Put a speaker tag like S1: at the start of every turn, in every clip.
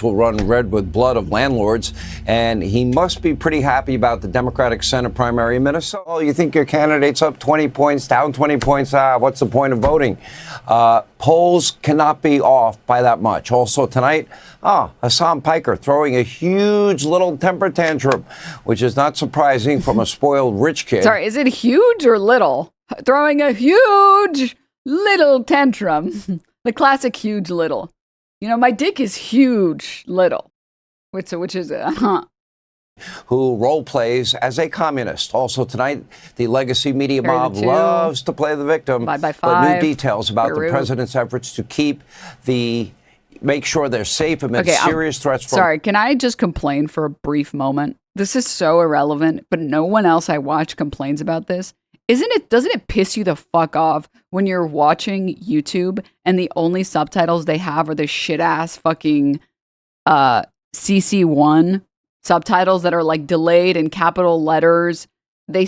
S1: will run red with blood of landlords, and he must be pretty happy about the Democratic Senate primary in Minnesota. Oh, you think your candidate's up 20 points, down 20 points? What's the point of voting? Polls cannot be off by that much. Also tonight, Hasan Piker throwing a huge little temper tantrum, which is not surprising from a spoiled rich kid.
S2: Sorry, is it huge or little? Throwing a huge little tantrum. The classic huge little. You know, my dick is huge little, which is
S1: who role plays as a communist. Also tonight, the legacy media mob loves to play the victim.
S2: By
S1: but
S2: five.
S1: new details about the president's efforts to make sure they're safe amid serious threats from...
S2: Sorry, can I just complain for a brief moment? This is so irrelevant, but no one else I watch complains about this. Doesn't it piss you the fuck off when you're watching YouTube and the only subtitles they have are the shit ass fucking CC1 subtitles that are like delayed in capital letters? They're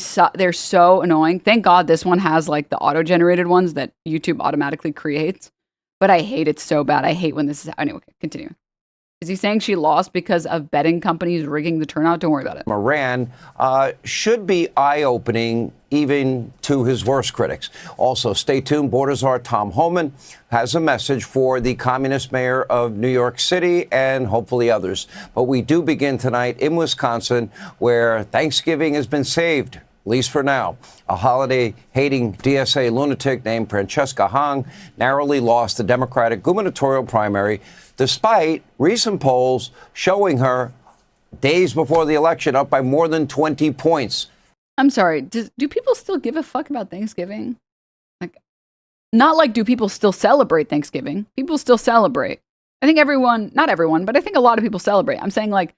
S2: so annoying. Thank God this one has like the auto generated ones that YouTube automatically creates. But I hate it so bad. I hate when this is anyway. Continue. Is he saying she lost because of betting companies rigging the turnout? Don't worry about it.
S1: Iran should be eye-opening even to his worst critics. Also, stay tuned. Border czar Tom Homan has a message for the communist mayor of New York City and hopefully others. But we do begin tonight in Wisconsin, where Thanksgiving has been saved, at least for now. A holiday-hating DSA lunatic named Francesca Hong narrowly lost the Democratic gubernatorial primary, despite recent polls showing her days before the election up by more than 20 points.
S2: I'm sorry, do people still give a fuck about Thanksgiving? Like, not like do people still celebrate Thanksgiving? People still celebrate. I think not everyone, but I think a lot of people celebrate. I'm saying, like,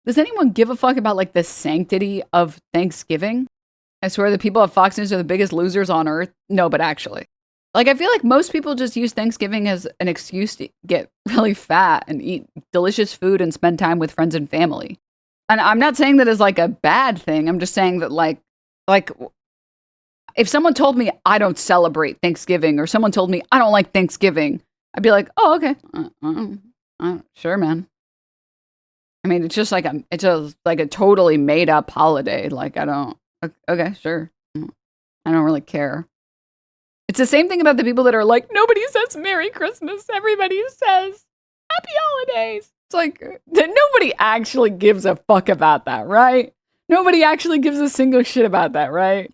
S2: does anyone give a fuck about, like, the sanctity of Thanksgiving? I swear the people at Fox News are the biggest losers on earth. No, but actually. Like, I feel like most people just use Thanksgiving as an excuse to get really fat and eat delicious food and spend time with friends and family. And I'm not saying that as, like, a bad thing. I'm just saying that, like, if someone told me I don't celebrate Thanksgiving or someone told me I don't like Thanksgiving, I'd be like, oh, okay. Sure, man. I mean, it's just like a totally made up holiday. Like, okay, sure. I don't really care. It's the same thing about the people that are like, nobody says Merry Christmas. Everybody says Happy Holidays. It's like, nobody actually gives a fuck about that, right? Nobody actually gives a single shit about that, right?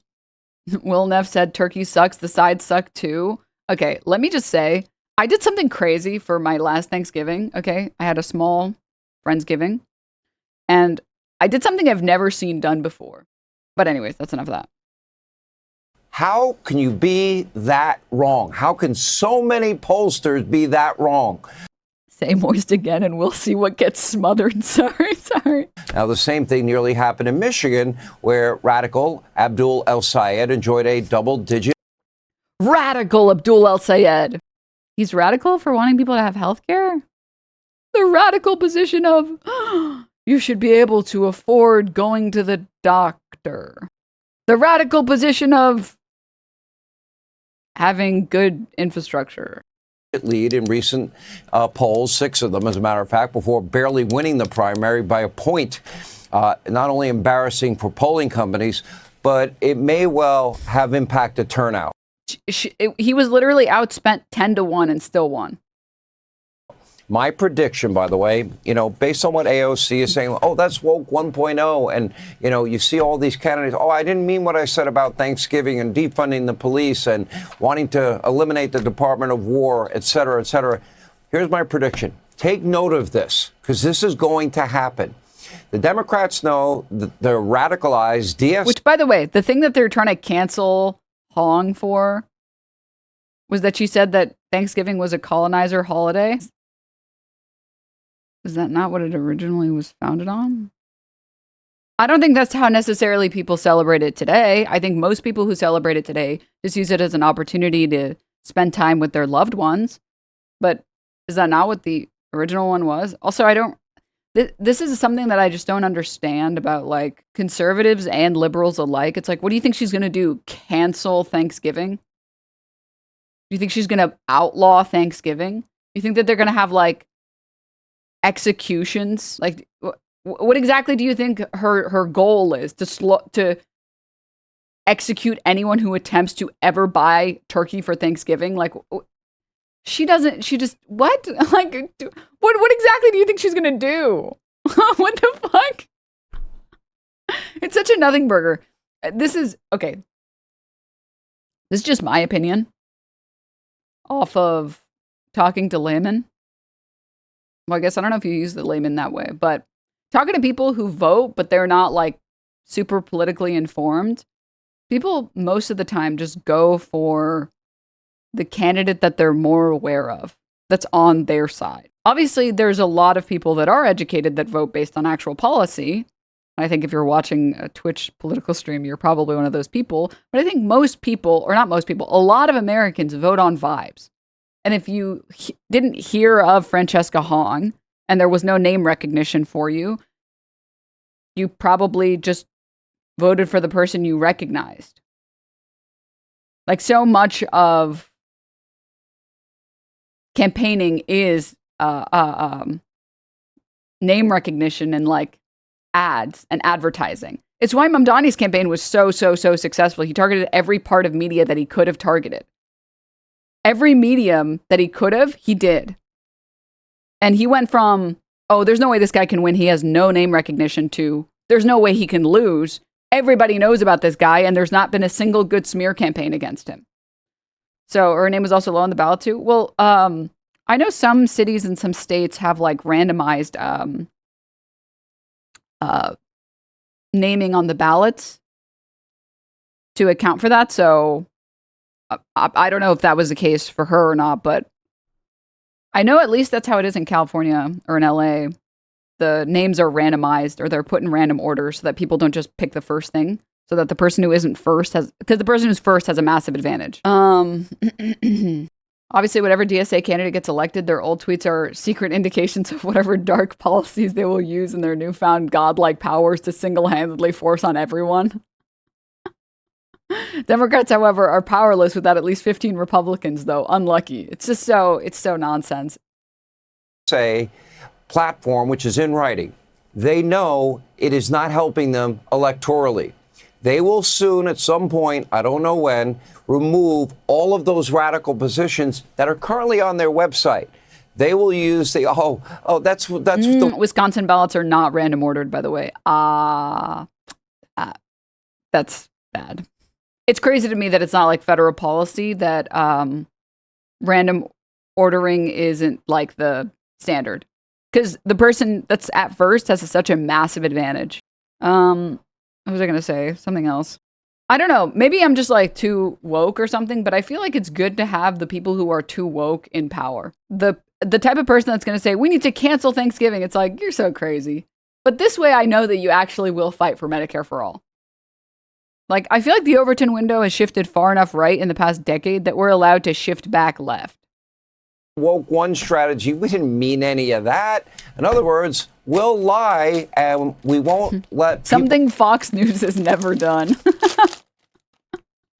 S2: Will Neff said turkey sucks. The sides suck too. Okay, let me just say, I did something crazy for my last Thanksgiving. Okay, I had a small Friendsgiving. And I did something I've never seen done before. But anyways, that's enough of that.
S1: How can you be that wrong? How can so many pollsters be that wrong?
S2: Say moist again and we'll see what gets smothered. Sorry.
S1: Now, the same thing nearly happened in Michigan, where radical Abdul El-Sayed enjoyed a double-digit...
S2: Radical Abdul El-Sayed. He's radical for wanting people to have health care? The radical position of, you should be able to afford going to the doctor. The radical position of having good infrastructure.
S1: Lead in recent polls, 6 of them, as a matter of fact, before barely winning the primary by a point. Not only embarrassing for polling companies, but it may well have impacted turnout.
S2: He was literally outspent 10-1 and still won.
S1: My prediction, by the way, based on what AOC is saying, oh, that's woke 1.0. And, you see all these candidates. Oh, I didn't mean what I said about Thanksgiving and defunding the police and wanting to eliminate the Department of War, et cetera, et cetera. Here's my prediction. Take note of this, because this is going to happen. The Democrats know that the radicalized DS...
S2: Which, by the way, the thing that they're trying to cancel Hong for was that she said that Thanksgiving was a colonizer holiday. Is that not what it originally was founded on? I don't think that's how necessarily people celebrate it today. I think most people who celebrate it today just use it as an opportunity to spend time with their loved ones. But is that not what the original one was? Also, this is something that I just don't understand about, like, conservatives and liberals alike. It's like, what do you think she's going to do? Cancel Thanksgiving? Do you think she's going to outlaw Thanksgiving? You think that they're going to have, like, executions. Like, what exactly do you think her goal is? To execute anyone who attempts to ever buy turkey for Thanksgiving? Like, she just what? Like, what exactly do you think she's gonna do? What the fuck? It's such a nothing burger. This is okay. This is just my opinion off of talking to laymen. Well, I guess I don't know if you use the layman that way, but talking to people who vote, but they're not like super politically informed, people most of the time just go for the candidate that they're more aware of, that's on their side. Obviously, there's a lot of people that are educated that vote based on actual policy. I think if you're watching a Twitch political stream, you're probably one of those people. But I think most people, or not most people, a lot of Americans vote on vibes. And if you didn't hear of Francesca Hong and there was no name recognition for you, you probably just voted for the person you recognized. Like, so much of campaigning is name recognition and like ads and advertising. It's why Mamdani's campaign was so successful. He targeted every part of media that he could have targeted. Every medium that he could have, he did. And he went from, oh, there's no way this guy can win. He has no name recognition, to there's no way he can lose. Everybody knows about this guy, and there's not been a single good smear campaign against him. So her name was also low on the ballot too. Well, I know some cities and some states have like randomized naming on the ballots to account for that. So I don't know if that was the case for her or not, but I know at least that's how it is in California or in LA. The names are randomized, or they're put in random order so that people don't just pick the first thing, so that the person who isn't first has, because the person who's first has a massive advantage. Obviously, whatever DSA candidate gets elected, their old tweets are secret indications of whatever dark policies they will use in their newfound godlike powers to single-handedly force on everyone. Democrats, however, are powerless without at least 15 Republicans, though. Unlucky. It's so nonsense.
S1: Say platform, which is in writing. They know it is not helping them electorally. They will soon, at some point, I don't know when, remove all of those radical positions that are currently on their website. They will use the, that's the
S2: Wisconsin ballots are not random ordered, by the way. That's bad. It's crazy to me that it's not like federal policy that random ordering isn't like the standard. Because the person that's at first has such a massive advantage. What was I going to say? Something else. I don't know. Maybe I'm just like too woke or something, but I feel like it's good to have the people who are too woke in power. The type of person that's going to say, we need to cancel Thanksgiving. It's like, you're so crazy. But this way I know that you actually will fight for Medicare for all. Like, I feel like the Overton window has shifted far enough right in the past decade that we're allowed to shift back left.
S1: Woke one strategy. We didn't mean any of that. In other words, we'll lie and we won't let
S2: something Fox News has never done.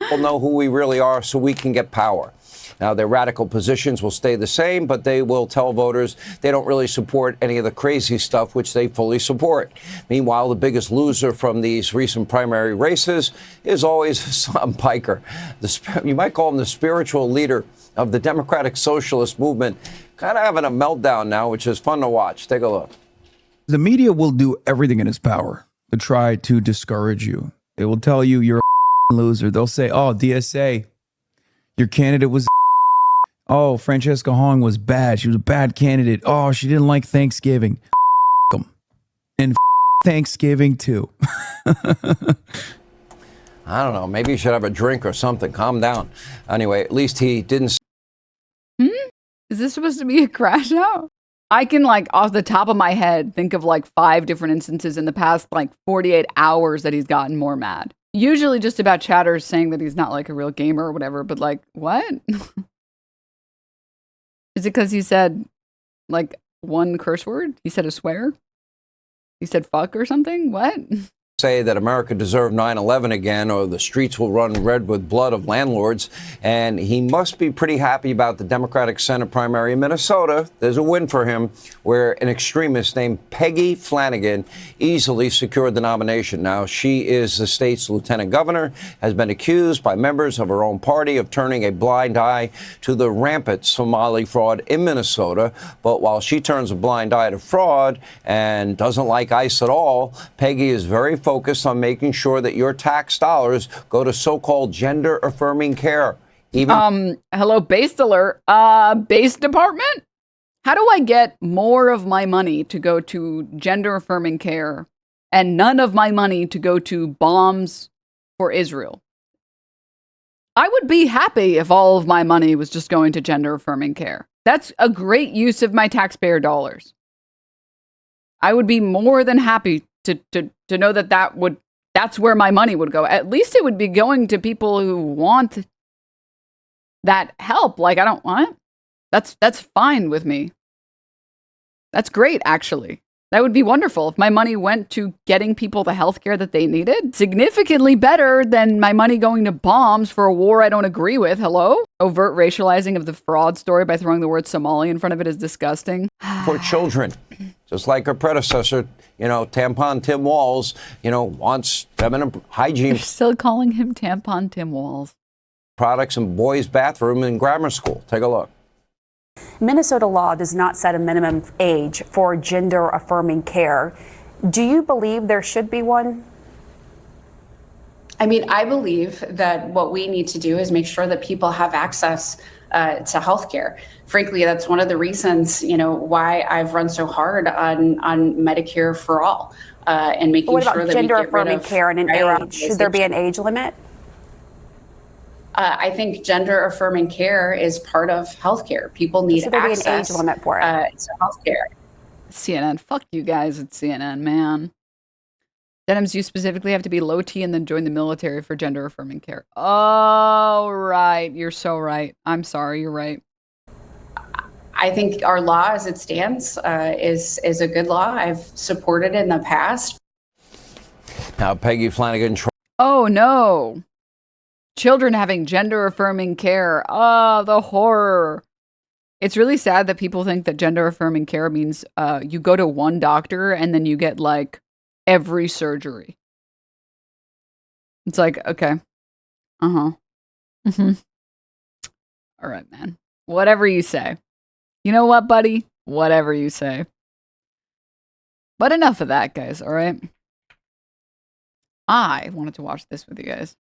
S1: People know who we really are so we can get power. Now, their radical positions will stay the same, but they will tell voters they don't really support any of the crazy stuff, which they fully support. Meanwhile, the biggest loser from these recent primary races is always Hasan Piker. You might call him the spiritual leader of the Democratic Socialist movement. Kind of having a meltdown now, which is fun to watch. Take a look.
S3: The media will do everything in its power to try to discourage you. They will tell you you're a loser. They'll say, oh, DSA, your candidate was oh, Francesca Hong was bad. She was a bad candidate. Oh, she didn't like Thanksgiving. Them. And Thanksgiving, too.
S1: I don't know. Maybe you should have a drink or something. Calm down. Anyway, at least he didn't.
S2: Is this supposed to be a crash out? I can, like, off the top of my head, think of like 5 different instances in the past, like 48 hours that he's gotten more mad. Usually just about chatters saying that he's not like a real gamer or whatever, but like, what? Is it because he said like one curse word? He said a swear? He said fuck or something? What?
S1: say that America deserved 9/11 again, or the streets will run red with blood of landlords. And he must be pretty happy about the Democratic Senate primary in Minnesota. There's a win for him, where an extremist named Peggy Flanagan easily secured the nomination. Now, she is the state's lieutenant governor, has been accused by members of her own party of turning a blind eye to the rampant Somali fraud in Minnesota. But while she turns a blind eye to fraud and doesn't like ICE at all, Peggy is very focused on making sure that your tax dollars go to so-called gender-affirming care.
S2: Hello, base alert. Base department? How do I get more of my money to go to gender-affirming care and none of my money to go to bombs for Israel? I would be happy if all of my money was just going to gender-affirming care. That's a great use of my taxpayer dollars. I would be more than happy to know that that's where my money would go. At least it would be going to people who want that help. Like, I don't want it. That's fine with me. That's great, actually. That would be wonderful if my money went to getting people the health care that they needed. Significantly better than my money going to bombs for a war I don't agree with. Hello? Overt racializing of the fraud story by throwing the word Somali in front of it is disgusting.
S1: For children, just like her predecessor, Tampon Tim Walz, wants feminine hygiene
S2: You're still calling him Tampon Tim Walz.
S1: products in boys' bathroom in grammar school. Take a look.
S4: Minnesota law does not set a minimum age for gender-affirming care. Do you believe there should be one?
S5: I mean, I believe that what we need to do is make sure that people have access to healthcare. Frankly, that's one of the reasons, why I've run so hard on Medicare for all and making
S4: What
S5: sure
S4: about
S5: that
S4: gender-affirming care and an age? Should there be an age limit?
S5: I think gender-affirming care is part of healthcare. People need
S4: Should there be
S5: access
S4: an age limit for it?
S5: to healthcare.
S2: CNN. Fuck you guys at CNN, man. Denims, you specifically have to be low T and then join the military for gender affirming care. Oh, right. You're so right. I'm sorry. You're right.
S5: I think our law as it stands is a good law. I've supported it in the past.
S1: Now, Peggy Flanagan.
S2: Oh, no. Children having gender affirming care. Oh, the horror. It's really sad that people think that gender affirming care means you go to one doctor and then you get like every surgery. It's like, okay. Uh-huh. Mm-hmm. All right, man. Whatever you say. You know what, buddy? Whatever you say. But enough of that, guys, all right? I wanted to watch this with you guys.